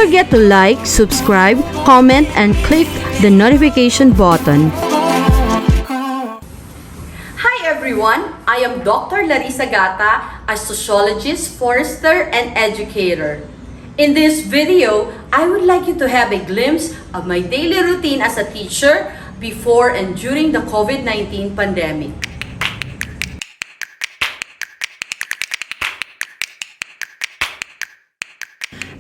forget to like, subscribe, comment, and click the notification button. Hi everyone, I am Dr. Larissa Gata, a sociologist, forester, and educator. In this video, I would like you to have a glimpse of my daily routine as a teacher before and during the COVID-19 pandemic.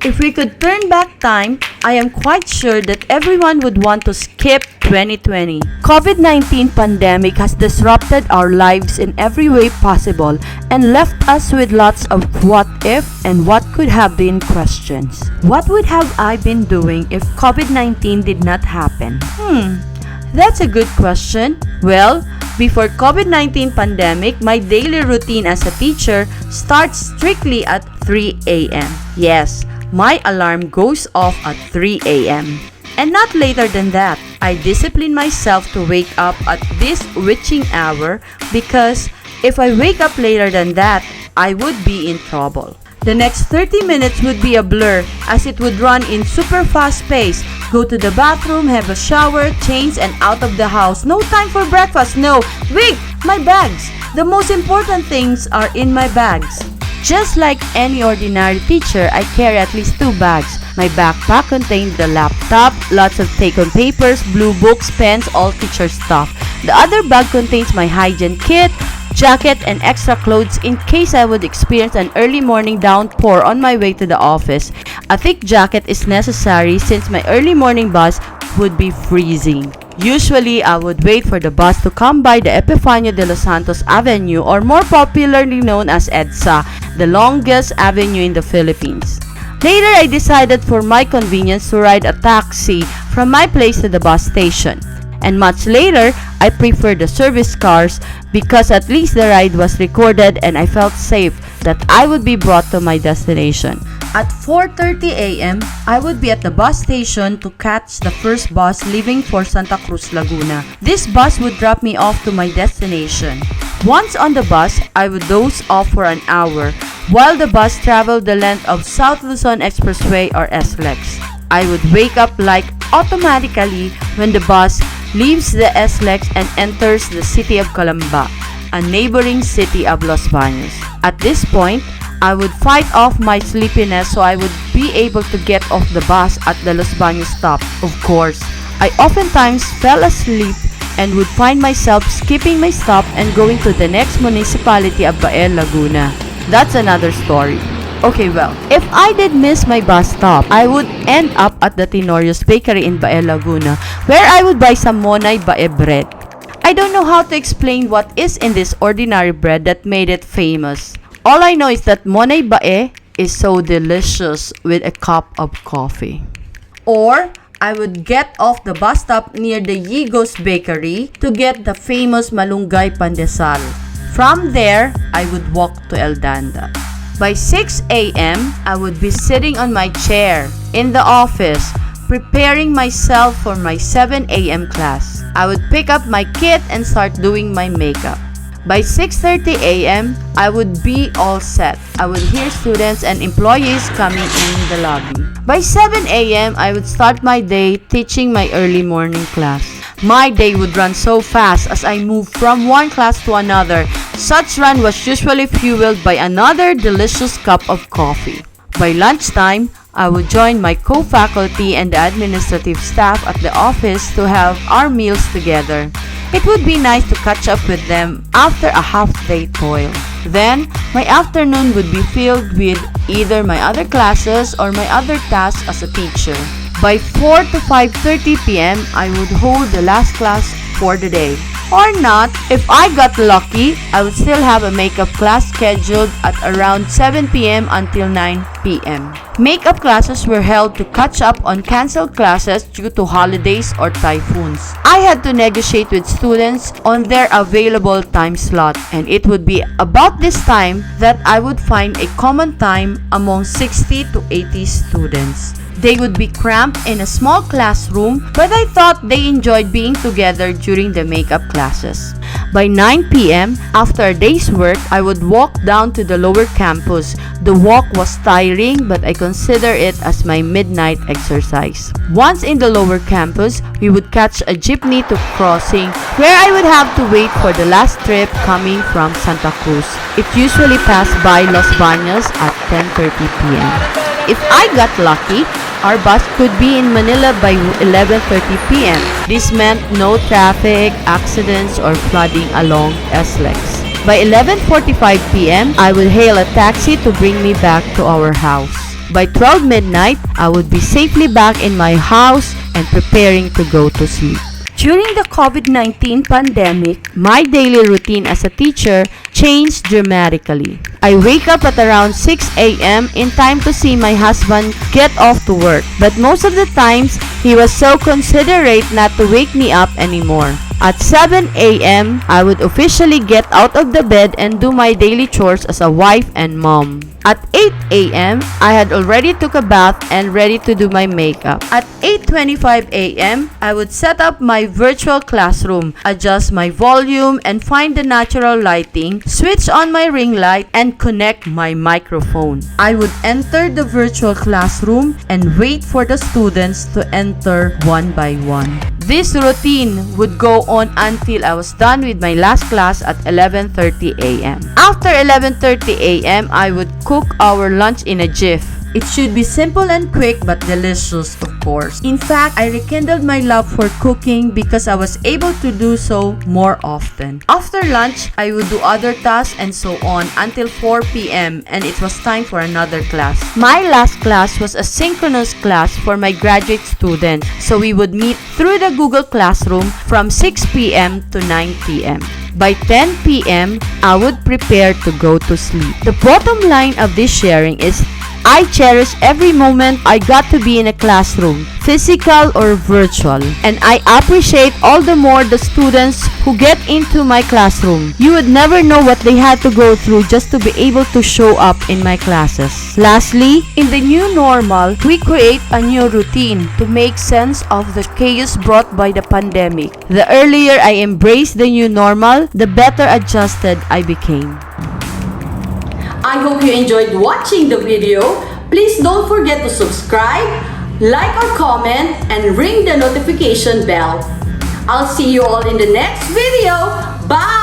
If we could turn back time, I am quite sure that everyone would want to skip 2020. COVID-19 pandemic has disrupted our lives in every way possible and left us with lots of what if and what could have been questions. What would have I been doing if COVID-19 did not happen? That's a good question. Well, before COVID-19 pandemic, my daily routine as a teacher starts strictly at 3 a.m. Yes, my alarm goes off at 3 a.m. And not later than that. I discipline myself to wake up at this witching hour because if I wake up later than that, I would be in trouble. The next 30 minutes would be a blur as it would run in super fast pace. Go to the bathroom, have a shower, change, and out of the house. No time for breakfast. No. Wait! My bags! The most important things are in my bags. Just like any ordinary teacher, I carry at least 2 bags. My backpack contains the laptop, lots of take-home papers, blue books, pens, all teacher stuff. The other bag contains my hygiene kit, jacket, and extra clothes in case I would experience an early morning downpour on my way to the office. A thick jacket is necessary since my early morning bus would be freezing. Usually, I would wait for the bus to come by the Ep2 de Los Santos Avenue, or more popularly known as EDSA, the longest avenue in the Philippines. Later, I decided for my convenience to ride a taxi from my place to the bus station. And much later, I preferred the service cars because at least the ride was recorded and I felt safe that I would be brought to my destination. At 4:30 a.m., I would be at the bus station to catch the first bus leaving for Santa Cruz, Laguna. This bus would drop me off to my destination. Once on the bus, I would doze off for an hour while the bus traveled the length of South Luzon Expressway or SLEX. I would wake up like automatically when the bus leaves the SLEX and enters the city of Calamba, a neighboring city of Los Baños. At this point, I would fight off my sleepiness so I would be able to get off the bus at the Los Baños stop. Of course, I oftentimes fell asleep and would find myself skipping my stop and going to the next municipality of Bael, Laguna. That's another story. Okay, well, if I did miss my bus stop, I would end up at the Tenorio's Bakery in Bael, Laguna, where I would buy some Monay Bae bread. I don't know how to explain what is in this ordinary bread that made it famous. All I know is that Monay Bae is so delicious with a cup of coffee. Or I would get off the bus stop near the Yigo's Bakery to get the famous Malunggay Pandesal. From there, I would walk to El Danda. By 6 a.m., I would be sitting on my chair in the office, preparing myself for my 7 a.m. class. I would pick up my kit and start doing my makeup. By 6:30 a.m., I would be all set. I would hear students and employees coming in the lobby. By 7 a.m., I would start my day teaching my early morning class. My day would run so fast as I moved from one class to another. Such run was usually fueled by another delicious cup of coffee. By lunchtime, I would join my co-faculty and the administrative staff at the office to have our meals together. It would be nice to catch up with them after a half-day toil. Then, my afternoon would be filled with either my other classes or my other tasks as a teacher. By 4 to 5:30 p.m., I would hold the last class for the day. Or not, if I got lucky, I would still have a makeup class scheduled at around 7 p.m. until 9 p.m. Makeup classes were held to catch up on canceled classes due to holidays or typhoons. I had to negotiate with students on their available time slot, and it would be about this time that I would find a common time among 60 to 80 students. They would be cramped in a small classroom, but I thought they enjoyed being together during the makeup classes. By 9 p.m., after a day's work, I would walk down to the lower campus. The walk was tiring, but I consider it as my midnight exercise. Once in the lower campus, we would catch a jeepney to crossing where I would have to wait for the last trip coming from Santa Cruz. It usually passed by Los Baños at 10:30 p.m. If I got lucky, our bus could be in Manila by 11:30 p.m. This meant no traffic, accidents, or flooding along SLEX. By 11:45 p.m., I would hail a taxi to bring me back to our house. By 12 midnight, I would be safely back in my house and preparing to go to sleep. During the COVID-19 pandemic, my daily routine as a teacher changed dramatically. I wake up at around 6 a.m. in time to see my husband get off to work, but most of the times, he was so considerate not to wake me up anymore. At 7 a.m., I would officially get out of the bed and do my daily chores as a wife and mom. At 8 a.m., I had already took a bath and ready to do my makeup. At 8:25 a.m., I would set up my virtual classroom, adjust my volume and find the natural lighting, switch on my ring light, and connect my microphone. I would enter the virtual classroom and wait for the students to enter one by one. This routine would go on until I was done with my last class at 11:30 a.m. After 11:30 a.m., I would cook our lunch in a jiff. It should be simple and quick but delicious, of course. In fact, I rekindled my love for cooking because I was able to do so more often. After lunch, I would do other tasks and so on until 4 p.m. and it was time for another class. My last class was a synchronous class for my graduate students, so we would meet through the Google Classroom from 6 p.m. to 9 p.m. By 10 p.m., I would prepare to go to sleep. The bottom line of this sharing is I cherish every moment I got to be in a classroom, physical or virtual, and I appreciate all the more the students who get into my classroom. You would never know what they had to go through just to be able to show up in my classes. Lastly, in the new normal, we create a new routine to make sense of the chaos brought by the pandemic. The earlier I embraced the new normal, the better adjusted I became. I hope you enjoyed watching the video. Please don't forget to subscribe, like or comment, and ring the notification bell. I'll see you all in the next video. Bye!